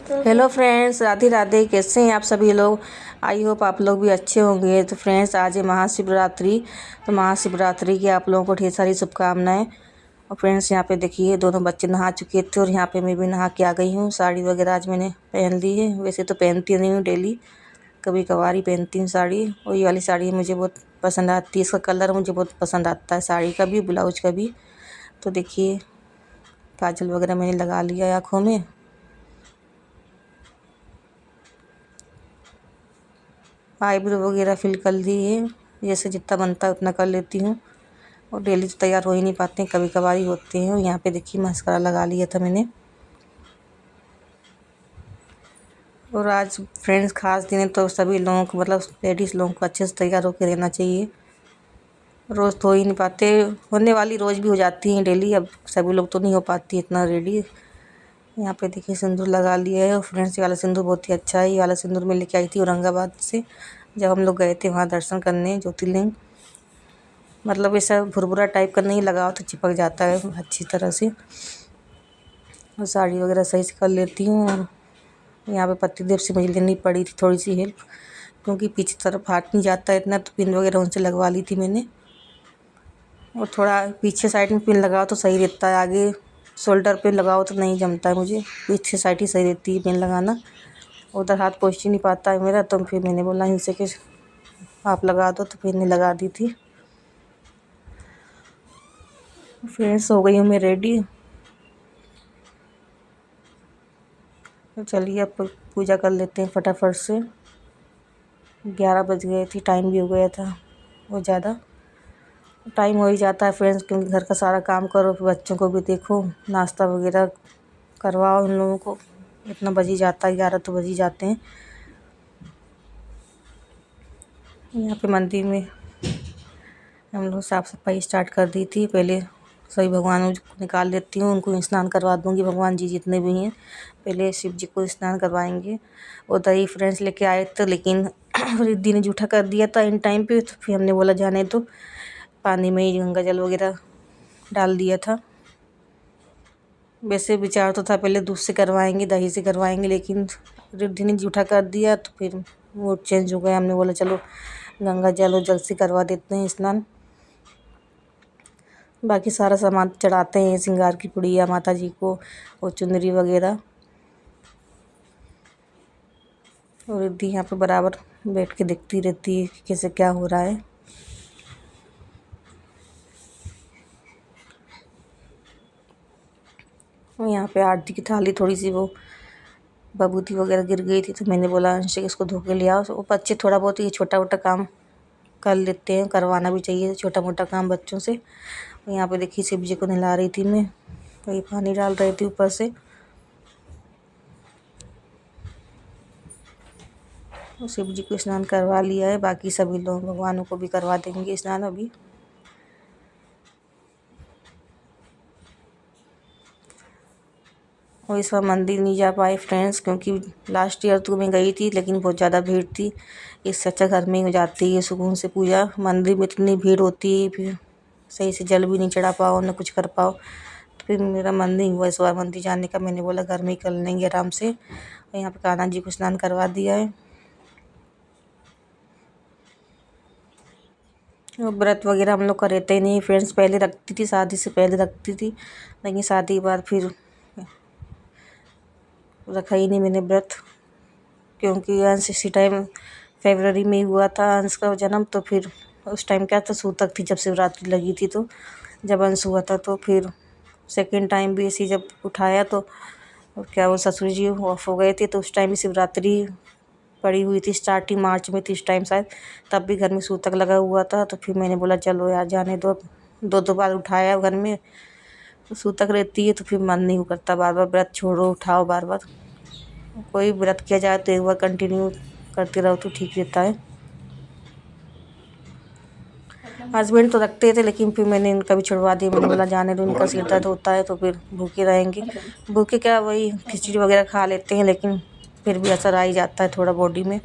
Hello friends, Radhe Radhe. कैसे हैं आप सभी लोग? आई होप आप लोग भी अच्छे होंगे। तो फ्रेंड्स, आज है महाशिवरात्रि। तो महाशिवरात्रि की आप लोगों को ढेर सारी शुभकामनाएं। और फ्रेंड्स, यहाँ पे देखिए दोनों बच्चे नहा चुके थे और यहाँ पे मैं भी नहा के आ गई हूँ। साड़ी वगैरह आज मैंने पहन ली है। वैसे तो पहनती नहीं हूँ डेली, कभी कभार ही पहनती हूँ साड़ी। और ये वाली साड़ी मुझे बहुत पसंद आती है, इसका कलर मुझे बहुत पसंद आता है, साड़ी का भी ब्लाउज का भी। तो देखिए काजल वगैरह मैंने लगा लिया आँखों में। आईब्रो वगैरह फिल कर ली है, जैसे जितना बनता है उतना कर लेती हूँ। और डेली तो तैयार हो ही नहीं पाते हैं, कभी कभार ही होते हैं। और यहाँ पे देखिए मस्कारा लगा लिया था मैंने। और आज फ्रेंड्स खास दिन है, तो सभी लोगों को मतलब लेडीज़ लोगों को अच्छे से तैयार होकर रहना चाहिए। रोज़ तो हो ही नहीं पाते, होने वाली रोज़ भी हो जाती हैं डेली, अब सभी लोग तो नहीं हो पाती इतना रेडी। यहाँ पे देखिए सिंदूर लगा लिया है। और फ्रेंड्स, ये वाला सिंदूर बहुत ही अच्छा है। ये वाला सिंदूर मैं लेके आई थी औरंगाबाद से, जब हम लोग गए थे वहाँ दर्शन करने ज्योतिर्लिंग। मतलब ऐसा भुरभुरा टाइप का नहीं लगाओ तो चिपक जाता है अच्छी तरह से। और साड़ी वगैरह सही से कर लेती हूँ। और यहाँ पे पतिदेव से मुझे लेनी पड़ी थी थोड़ी सी हेल्प, क्योंकि पीछे तरफ हाथ नहीं जाता इतना, तो पिन वगैरह उनसे लगवा ली थी मैंने। और थोड़ा पीछे साइड में पिन लगाओ तो सही रहता है, आगे शोल्डर पे लगाओ तो नहीं जमता है मुझे। पीछे साइड ही सही रहती है पिन लगाना। उधर हाथ पहुँच ही नहीं पाता है मेरा, तो फिर मैंने बोला इनसे कि आप लगा दो, तो फिर इन्हें लगा दी थी। फ्रेंड्स, हो गई हूँ मैं रेडी। तो चलिए अब पूजा कर लेते हैं फटाफट से। 11 बज गए थे, टाइम भी हो गया था बहुत ज़्यादा। टाइम हो ही जाता है फ्रेंड्स, क्योंकि घर का सारा काम करो, फिर बच्चों को भी देखो, नाश्ता वगैरह करवाओ उन लोगों को। इतना बज ही जाता है, 11 तो बज ही जाते हैं। यहाँ पे मंदिर में हम लोग साफ़ सफाई स्टार्ट कर दी थी। पहले सभी भगवानों को निकाल लेती हूँ, उनको स्नान करवा दूँगी। भगवान जी जितने भी हैं, पहले शिव जी को स्नान करवाएंगे। और दही फ्रेंड्स लेके आए थे, लेकिन रिद्धि ने जूठा कर दिया था इन टाइम पे, तो फिर हमने बोला जाने तो पानी में ही गंगा जल वगैरह डाल दिया था। वैसे विचार तो था पहले दूध से करवाएंगे, दही से करवाएंगे, लेकिन रिद्धि ने जूठा कर दिया, तो फिर मूड चेंज हो गया। हमने बोला चलो गंगा जल और जल से करवा देते हैं स्नान। बाकी सारा सामान चढ़ाते हैं, श्रृंगार की पुड़िया माता जी को और चुनरी वगैरह। और रिद्धि यहाँ पे बराबर बैठ के देखती रहती है कि कैसे क्या हो रहा है। और यहाँ पे आरती की थाली थोड़ी सी वो बबूती वगैरह गिर गई थी, तो मैंने बोला अंश इसको धो के ले आओ। वो बच्चे थोड़ा बहुत ये छोटा मोटा काम कर लेते हैं, करवाना भी चाहिए छोटा मोटा काम बच्चों से। और यहाँ पे देखिए शिव जी को नहला रही थी मैं, वही पानी डाल रही थी ऊपर से। और शिव जी को स्नान करवा लिया है, बाकी सभी लोग भगवानों को भी करवा देंगे स्नान अभी। और इस बार मंदिर नहीं जा पाए फ्रेंड्स, क्योंकि लास्ट ईयर तो मैं गई थी, लेकिन बहुत ज़्यादा भीड़ थी। इससे अच्छा घर में ही हो जाती है सुकून से पूजा। मंदिर में इतनी भीड़ होती है, फिर सही से जल भी नहीं चढ़ा पाओ, ना कुछ कर पाओ। तो फिर मेरा मन नहीं हुआ इस बार मंदिर जाने का। मैंने बोला घर में ही कर लेंगे आराम से। और यहाँ पे कान्हा जी को स्नान करवा दिया है। और व्रत वगैरह हम लोग का रहते ही नहीं फ्रेंड्स। पहले रखती थी, शादी से पहले रखती थी, लेकिन शादी के बाद फिर रखा ही नहीं मैंने व्रत। क्योंकि अंश इसी टाइम फरवरी में ही हुआ था अंश का जन्म, तो फिर उस टाइम क्या था, सूतक थी जब शिवरात्रि लगी थी। तो जब अंश हुआ था, तो फिर सेकंड टाइम भी ऐसी जब उठाया, तो क्या वो ससुर जी ऑफ हो गए थे, तो उस टाइम भी शिवरात्रि पड़ी हुई थी, स्टार्टिंग मार्च में थी इस टाइम शायद। तब भी घर में सूतक लगा हुआ था, तो फिर मैंने बोला चलो यार जाने दो। दो बार उठाया घर में, तो सूतक रहती है तो फिर मन नहीं करता बार बार व्रत छोड़ो उठाओ बार बार। कोई व्रत किया जाए तो एक बार कंटिन्यू करते रहो तो ठीक रहता है। हस्बैंड तो रखते थे, लेकिन फिर मैंने इनका भी छुड़वा दिया। मैंने बोला जाने दो, इनका सिर दर्द होता है तो फिर भूखे रहेंगे। भूखे क्या, वही खिचड़ी वगैरह खा लेते हैं, लेकिन फिर भी असर आ ही जाता है थोड़ा बॉडी में,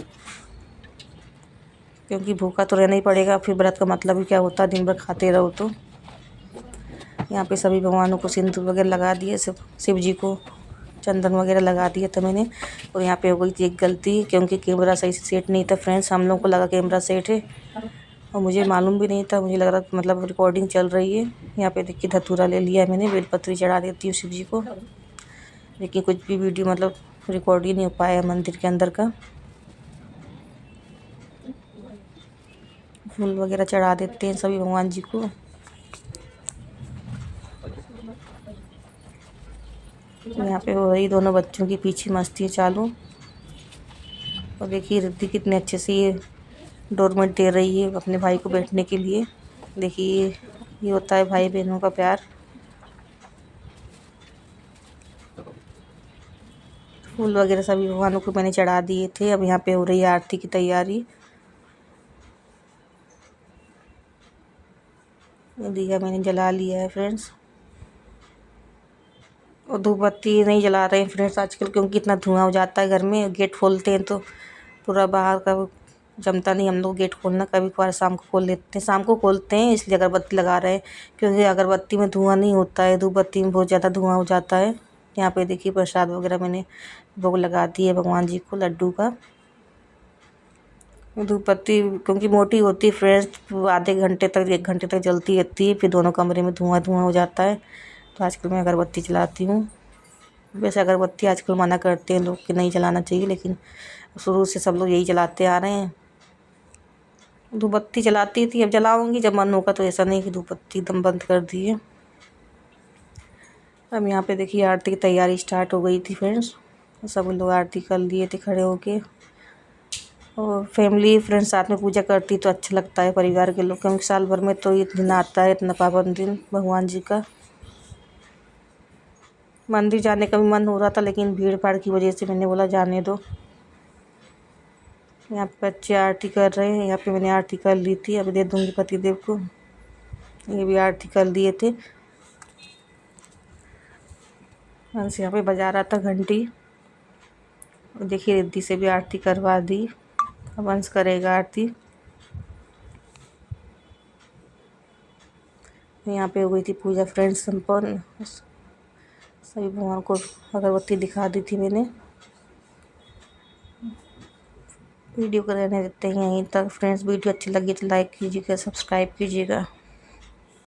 क्योंकि भूखा तो रहना ही पड़ेगा। फिर व्रत का मतलब ही क्या होता है, दिन भर खाते रहो। तो यहाँ पे सभी भगवानों को सिंदूर वगैरह लगा दिए, सब शिव जी को, चंदन वगैरह लगा दिया था मैंने। और यहाँ पे हो गई थी एक गलती, क्योंकि कैमरा सही से सेट नहीं था फ्रेंड्स। हम लोग को लगा कैमरा सेट है और मुझे मालूम भी नहीं था, मुझे लग रहा मतलब रिकॉर्डिंग चल रही है। यहाँ पे देखिए धतूरा ले लिया मैंने, बेलपत्री चढ़ा देती हूँ शिव जी को, लेकिन कुछ भी वीडियो मतलब रिकॉर्ड ही नहीं हो पाया मंदिर के अंदर का। फूल वगैरह चढ़ा देते हैं सभी भगवान जी को। यहाँ पे हो रही दोनों बच्चों की पीछे मस्ती चालू। और देखिए रिद्धि कितने अच्छे से ये डोरमेट दे रही है अपने भाई को बैठने के लिए। देखिए ये होता है भाई बहनों का प्यार। फूल वगैरह सभी भगवानों को मैंने चढ़ा दिए थे। अब यहाँ पे हो रही है आरती की तैयारी। दिया मैंने जला लिया है फ्रेंड्स। और धूप बत्ती नहीं जला रहे हैं फ्रेंड्स आजकल, क्योंकि इतना धुआं हो जाता है घर में। गेट खोलते हैं तो पूरा बाहर का जमता नहीं, हम लोग गेट खोलना कभी कभार शाम को खोल लेते हैं। शाम को खोलते हैं इसलिए अगरबत्ती लगा रहे हैं, क्योंकि अगरबत्ती में धुआं नहीं होता है, धूप बत्ती में बहुत ज़्यादा धुआं हो जाता है। यहाँ पे देखिए प्रसाद वगैरह मैंने भोग लगा दिए भगवान जी को लड्डू का। धूप बत्ती क्योंकि मोटी होती है फ्रेंड्स, आधे घंटे तक 1 घंटे तक जलती रहती है, फिर दोनों कमरे में धुआं धुआं हो जाता है। तो आजकल मैं अगरबत्ती जलाती हूँ। वैसे अगरबत्ती आजकल मना करते हैं लोग कि नहीं जलाना चाहिए, लेकिन शुरू से सब लोग यही जलाते आ रहे हैं। धूप बत्ती जलाती थी, अब जलाऊंगी जब मन होगा, तो ऐसा नहीं कि धूप बत्ती एकदम बंद कर दी है। अब यहाँ पे देखिए आरती की तैयारी स्टार्ट हो गई थी फ्रेंड्स। सब लोग आरती कर लिए थे खड़े होके। और फैमिली फ्रेंड्स साथ में पूजा करती तो अच्छा लगता है, परिवार के लोग, क्योंकि साल भर में तो ये दिन आता है, इतना पावन दिन भगवान जी का। मंदिर जाने का भी मन हो रहा था, लेकिन भीड़ भाड़ की वजह से मैंने बोला जाने दो। यहाँ पे बच्चे आरती कर रहे हैं। यहाँ पे मैंने आरती कर ली थी, अभी दे दूँगी पतिदेव को। ये भी आरती कर लिए थे। हंस यहाँ पे बजा रहा था घंटी। और देखिए रिद्धि से भी आरती करवा दी। अब हंस करेगा आरती। यहाँ पे हो गई थी पूजा फ्रेंड्स संपन्न। सभी भगवान को अगरबत्ती दिखा दी थी मैंने। वीडियो को रहने देते हैं यहीं तक फ्रेंड्स। वीडियो अच्छी लगी तो लाइक कीजिएगा, सब्सक्राइब कीजिएगा।